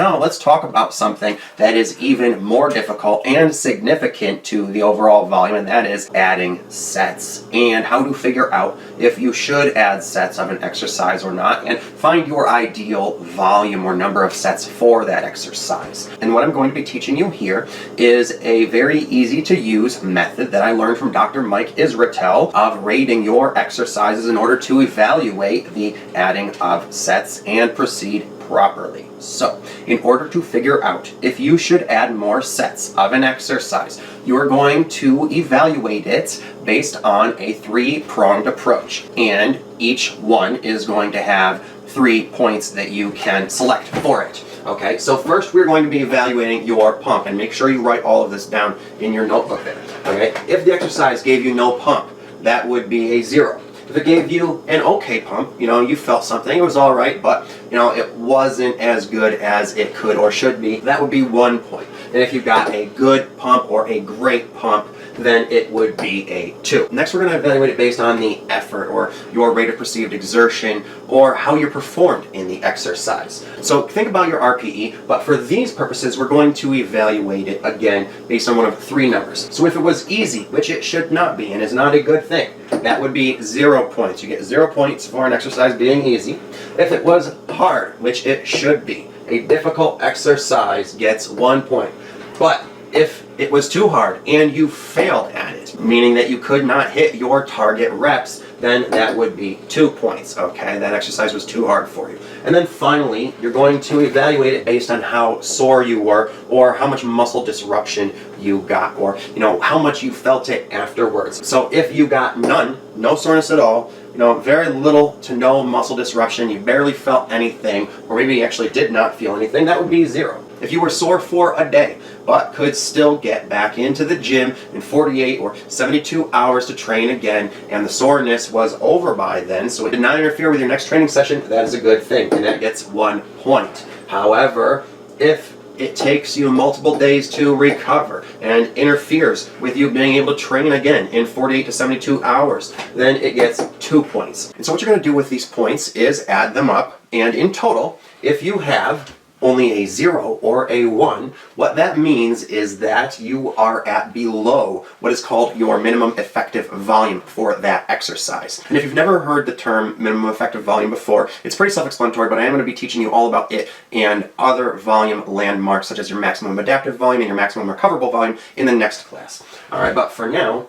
now let's talk about something that is even more difficult and significant to the overall volume, and that is adding sets and how to figure out if you should add sets of an exercise or not, and find your ideal volume or number of sets for that exercise. And what I'm going to be teaching you here is a very easy to use method that I learned from Dr. Mike Israetel of rating your exercises in order to evaluate the adding of sets and proceed properly. So, in order to figure out if you should add more sets of an exercise, you are going to evaluate it based on a three-pronged approach. And each one is going to have 3 points that you can select for it. Okay, so first we're going to be evaluating your pump, and make sure you write all of this down in your notebook there. Okay, if the exercise gave you no pump, that would be a 0. If it gave you an okay pump, you felt something, it was all right, but it wasn't as good as it could or should be, that would be 1 point. And if you got a good pump or a great pump, then it would be a 2. Next, we're going to evaluate it based on the effort or your rate of perceived exertion or how you performed in the exercise. So think about your RPE, but for these purposes, we're going to evaluate it again based on one of 3 numbers. So if it was easy, which it should not be and is not a good thing, that would be 0 points. You get 0 points for an exercise being easy. If it was hard, which it should be, a difficult exercise gets 1 point. But if it was too hard and you failed at it, meaning that you could not hit your target reps, then that would be 2 points, okay? That exercise was too hard for you. And then finally, you're going to evaluate it based on how sore you were or how much muscle disruption you got, or how much you felt it afterwards. So if you got none, no soreness at all, very little to no muscle disruption, you barely felt anything, or maybe you actually did not feel anything, that would be 0. If you were sore for a day, but could still get back into the gym in 48 or 72 hours to train again, and the soreness was over by then, so it did not interfere with your next training session, that is a good thing, and that gets 1 point. However, if it takes you multiple days to recover and interferes with you being able to train again in 48 to 72 hours, then it gets 2 points. And so what you're going to do with these points is add them up, and in total, if you have only a 0 or a 1, what that means is that you are at below what is called your minimum effective volume for that exercise. And if you've never heard the term minimum effective volume before, it's pretty self-explanatory, but I am going to be teaching you all about it and other volume landmarks such as your maximum adaptive volume and your maximum recoverable volume in the next class. Alright, but for now,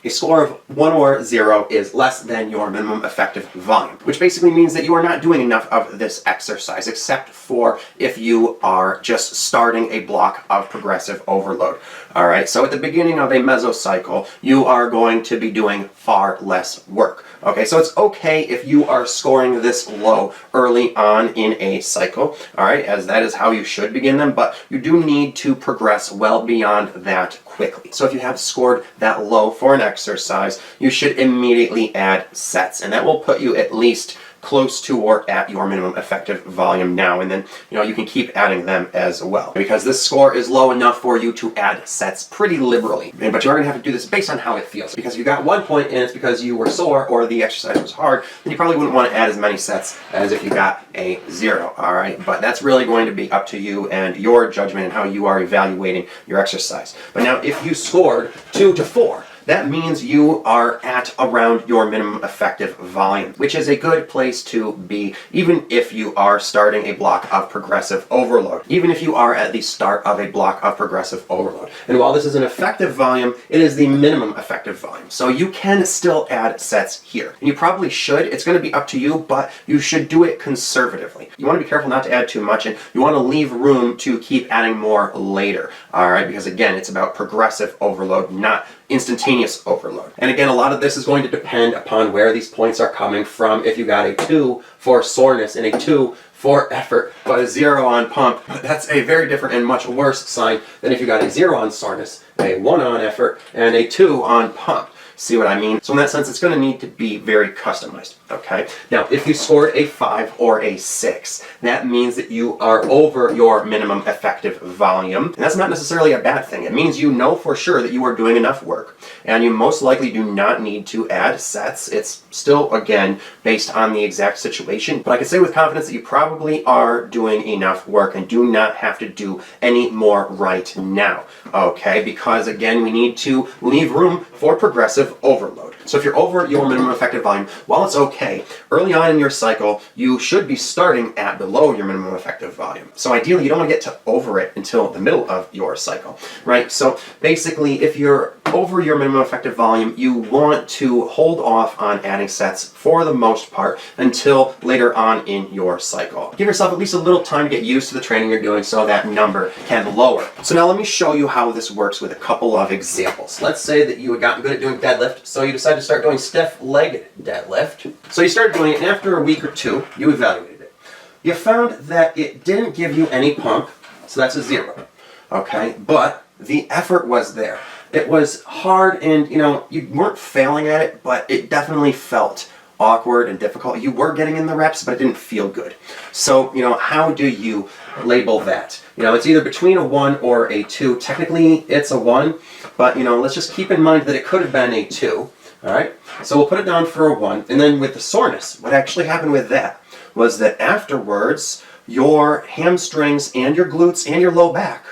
a score of 1 or 0 is less than your minimum effective volume, which basically means that you are not doing enough of this exercise, except for if you are just starting a block of progressive overload. Alright, so at the beginning of a mesocycle, you are going to be doing far less work. Okay, so it's okay if you are scoring this low early on in a cycle, alright, as that is how you should begin them, but you do need to progress well beyond that quickly. So if you have scored that low for an exercise, you should immediately add sets, and that will put you at least close to or at your minimum effective volume now, and then you can keep adding them as well, because this score is low enough for you to add sets pretty liberally. But you are going to have to do this based on how it feels, because if you got 1 point and it's because you were sore or the exercise was hard, then you probably wouldn't want to add as many sets as if you got a 0. Alright, but that's really going to be up to you and your judgment and how you are evaluating your exercise. But now if you scored 2 to 4, that means you are at around your minimum effective volume, which is a good place to be, even if you are starting a block of progressive overload, even if you are at the start of a block of progressive overload. And while this is an effective volume, it is the minimum effective volume. So you can still add sets here. And you probably should. It's going to be up to you, but you should do it conservatively. You want to be careful not to add too much, and you want to leave room to keep adding more later. Alright, because again, it's about progressive overload, not instantaneous overload. And again, a lot of this is going to depend upon where these points are coming from. If you got a 2 for soreness and a 2 for effort, but a 0 on pump, that's a very different and much worse sign than if you got a 0 on soreness, a 1 on effort, and a 2 on pump. See what I mean? So in that sense, it's going to need to be very customized, okay? Now, if you scored a 5 or a 6, that means that you are over your minimum effective volume. And that's not necessarily a bad thing. It means you know for sure that you are doing enough work, and you most likely do not need to add sets. It's still, again, based on the exact situation, but I can say with confidence that you probably are doing enough work and do not have to do any more right now, okay? Because again, we need to leave room for progressive overload. So if you're over your minimum effective volume, while it's okay, early on in your cycle, you should be starting at below your minimum effective volume. So ideally, you don't want to get to over it until the middle of your cycle, right? So basically, if you're over your minimum effective volume, you want to hold off on adding sets for the most part until later on in your cycle. Give yourself at least a little time to get used to the training you're doing so that number can lower. So now let me show you how this works with a couple of examples. Let's say that you had gotten good at doing deadlift, so you decided to start doing stiff-legged deadlift. So you started doing it, and after a week or two, you evaluated it. You found that it didn't give you any pump, so that's a 0, okay? But the effort was there. It was hard, and you weren't failing at it, but it definitely felt awkward and difficult. You were getting in the reps, but it didn't feel good. So, how do you label that? It's either between a 1 or a 2. Technically, it's a 1, but, let's just keep in mind that it could have been a 2, all right? So we'll put it down for a 1. And then with the soreness, what actually happened with that was that afterwards, your hamstrings and your glutes and your low back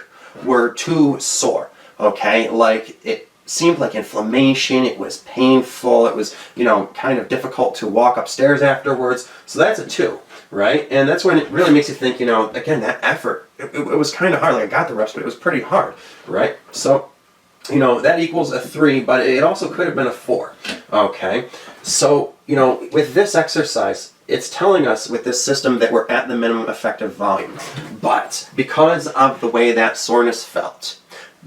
were too sore. Okay, like it seemed like inflammation, it was painful, it was, kind of difficult to walk upstairs afterwards. So that's a 2, right? And that's when it really makes you think, again, that effort, it was kind of hard. Like I got the reps, but it was pretty hard, right? So, that equals a 3, but it also could have been a 4, okay? So, with this exercise, it's telling us with this system that we're at the minimum effective volume. But because of the way that soreness felt,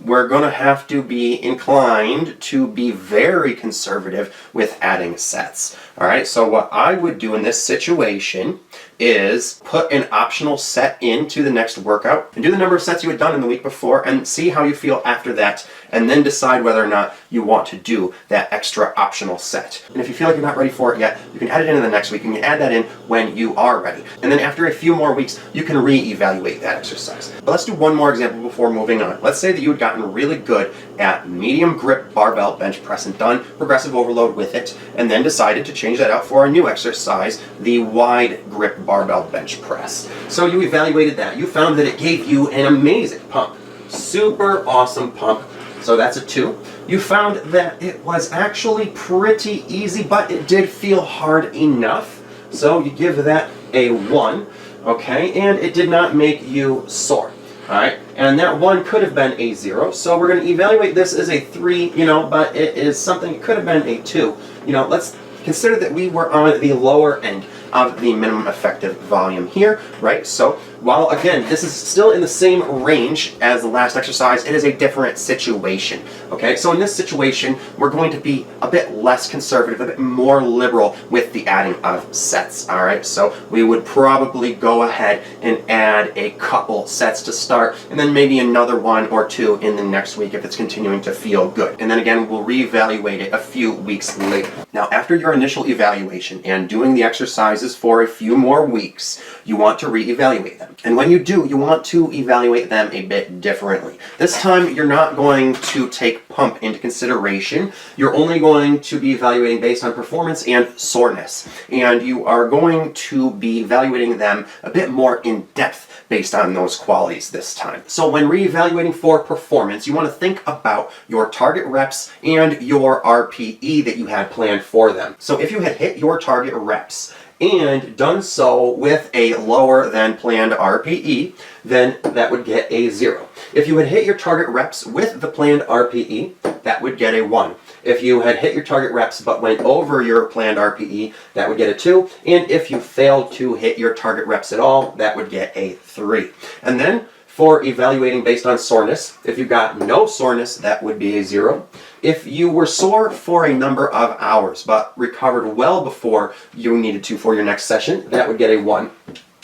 we're going to have to be inclined to be very conservative with adding sets. All right, so what I would do in this situation is put an optional set into the next workout and do the number of sets you had done in the week before and see how you feel after that, and then decide whether or not you want to do that extra optional set. And if you feel like you're not ready for it yet, you can add it in the next week. You can add that in when you are ready. And then after a few more weeks, you can re-evaluate that exercise. But let's do one more example before moving on. Let's say that you had gotten really good at medium grip barbell bench press and done progressive overload with it, and then decided to change that out for a new exercise, the wide grip barbell bench press. So you evaluated that. You found that it gave you an amazing pump. Super awesome pump. So that's a 2. You found that it was actually pretty easy, but it did feel hard enough. So you give that a 1, okay? And it did not make you sore. All right, and that 1 could have been a 0, so we're going to evaluate this as a 3, but it is something, it could have been a 2. Let's consider that we were on the lower end of the minimum effective volume here, right? So while, again, this is still in the same range as the last exercise, it is a different situation, okay? So in this situation, we're going to be a bit less conservative, a bit more liberal with the adding of sets, all right? So we would probably go ahead and add a couple sets to start, and then maybe another 1 or 2 in the next week if it's continuing to feel good. And then again, we'll reevaluate it a few weeks later. Now, after your initial evaluation and doing the exercises for a few more weeks, you want to reevaluate them. And when you do, you want to evaluate them a bit differently. This time, you're not going to take pump into consideration. You're only going to be evaluating based on performance and soreness. And you are going to be evaluating them a bit more in depth based on those qualities this time. So when reevaluating for performance, you want to think about your target reps and your RPE that you had planned for them. So if you had hit your target reps and done so with a lower than planned RPE, then that would get a 0. If you had hit your target reps with the planned RPE, that would get a 1. If you had hit your target reps but went over your planned RPE, that would get a 2. And if you failed to hit your target reps at all, that would get a 3. And then for evaluating based on soreness, if you got no soreness, that would be a 0. If you were sore for a number of hours but recovered well before you needed to for your next session, that would get a 1.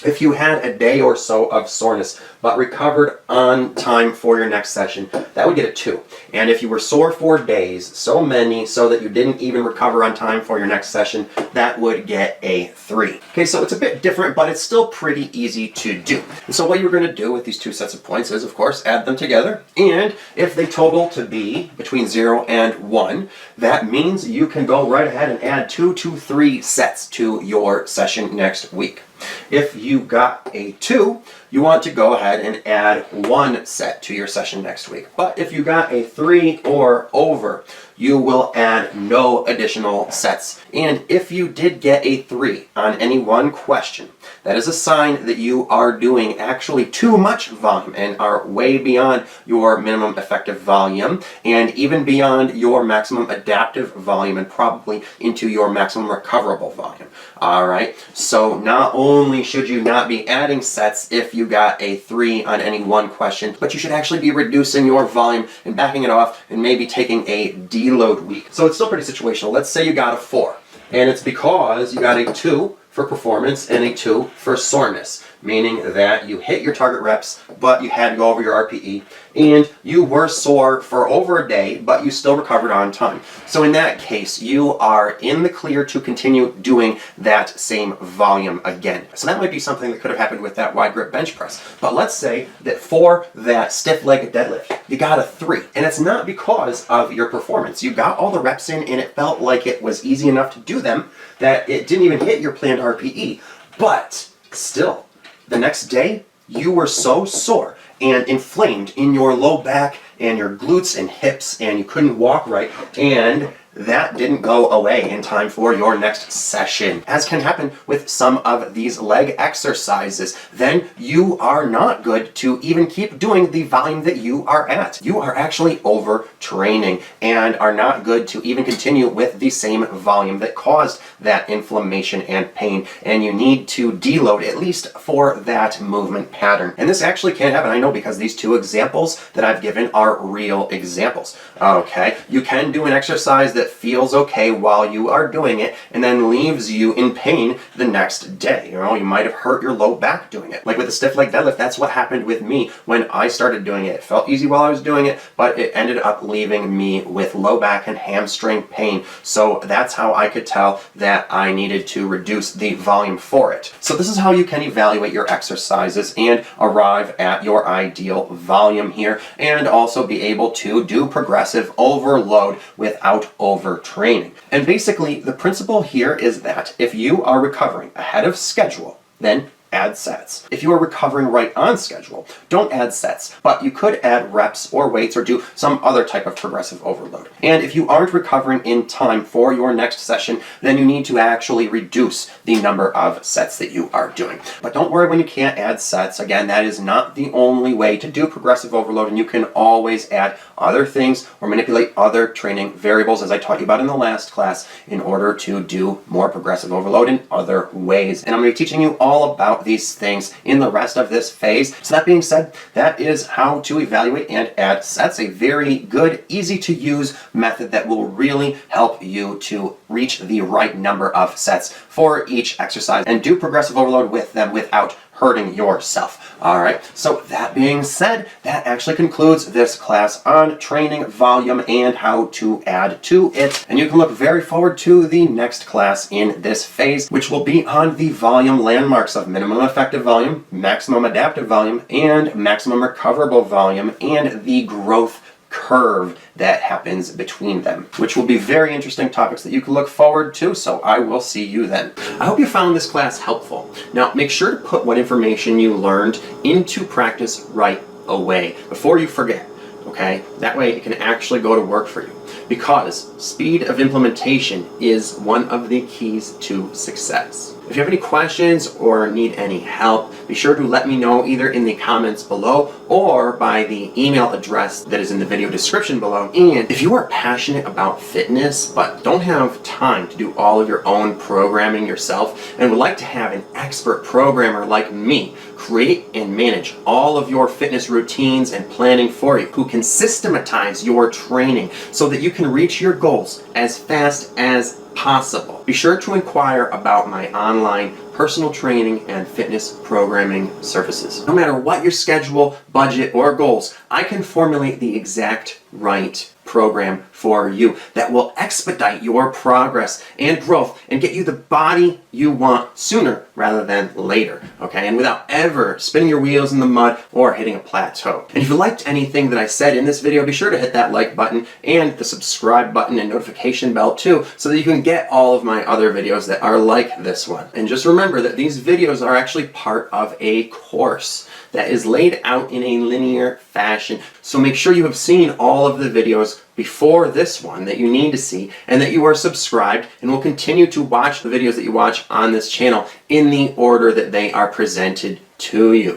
If you had a day or so of soreness but recovered on time for your next session, that would get a 2. And if you were sore for days, so many so that you didn't even recover on time for your next session, that would get a 3. Okay, so it's a bit different, but it's still pretty easy to do. And so what you're going to do with these two sets of points is, of course, add them together. And if they total to be between 0 and 1, that means you can go right ahead and add 2 to 3 sets to your session next week. If you got a 2, you want to go ahead and add 1 set to your session next week. But if you got a 3 or over, you will add no additional sets. And if you did get a 3 on any one question, that is a sign that you are doing actually too much volume and are way beyond your minimum effective volume and even beyond your maximum adaptive volume and probably into your maximum recoverable volume. All right, so not only should you not be adding sets if you got a 3 on any one question, but you should actually be reducing your volume and backing it off and maybe taking a deload week. So it's still pretty situational. Let's say you got a 4, and it's because you got a 2 for performance and a 2 for soreness, meaning that you hit your target reps, but you had to go over your RPE, and you were sore for over a day, but you still recovered on time. So in that case, you are in the clear to continue doing that same volume again. So that might be something that could have happened with that wide grip bench press. But let's say that for that stiff leg deadlift, you got a 3, and it's not because of your performance. You got all the reps in, and it felt like it was easy enough to do them that it didn't even hit your planned RPE. But still, the next day, you were so sore and inflamed in your low back and your glutes and hips, and you couldn't walk right, and that didn't go away in time for your next session, as can happen with some of these leg exercises. Then you are not good to even keep doing the volume that you are at. You are actually overtraining and are not good to even continue with the same volume that caused that inflammation and pain, and you need to deload at least for that movement pattern. And this actually can happen, I know, because these two examples that I've given are real examples. Okay, you can do an exercise that feels okay while you are doing it and then leaves you in pain the next day. You know, you might have hurt your low back doing it. Like with the stiff leg deadlift, that's what happened with me when I started doing it. It felt easy while I was doing it, but it ended up leaving me with low back and hamstring pain. So that's how I could tell that I needed to reduce the volume for it. So this is how you can evaluate your exercises and arrive at your ideal volume here, and also be able to do progressive overload without overtraining. And basically, the principle here is that if you are recovering ahead of schedule, then add sets. If you are recovering right on schedule, don't add sets, but you could add reps or weights or do some other type of progressive overload. And if you aren't recovering in time for your next session, then you need to actually reduce the number of sets that you are doing. But don't worry when you can't add sets. Again, that is not the only way to do progressive overload, and you can always add other things or manipulate other training variables, as I taught you about in the last class, in order to do more progressive overload in other ways. And I'm going to be teaching you all about these things in the rest of this phase. So that being said, that is how to evaluate and add sets. A very good, easy to use method that will really help you to reach the right number of sets for each exercise and do progressive overload with them without hurting yourself. All right, so that being said, that actually concludes this class on training volume and how to add to it. And you can look very forward to the next class in this phase, which will be on the volume landmarks of minimum effective volume, maximum adaptive volume, and maximum recoverable volume, and the growth curve that happens between them, which will be very interesting topics that you can look forward to. So I will see you then. I hope you found this class helpful. Now make sure to put what information you learned into practice right away before you forget. Okay, that way it can actually go to work for you, because speed of implementation is one of the keys to success. If you have any questions or need any help, be sure to let me know either in the comments below or by the email address that is in the video description below. And if you are passionate about fitness but don't have time to do all of your own programming yourself and would like to have an expert programmer like me create and manage all of your fitness routines and planning for you, who can systematize your training so that you can reach your goals as fast as possible, be sure to inquire about my online personal training and fitness programming services. No matter what your schedule, budget, or goals, I can formulate the exact right program for you that will expedite your progress and growth and get you the body you want sooner rather than later, okay? And without ever spinning your wheels in the mud or hitting a plateau. And if you liked anything that I said in this video, be sure to hit that like button and the subscribe button and notification bell too, so that you can get all of my other videos that are like this one. And just remember that these videos are actually part of a course that is laid out in a linear fashion. So make sure you have seen all of the videos before this one that you need to see, and that you are subscribed and will continue to watch the videos that you watch on this channel in the order that they are presented to you.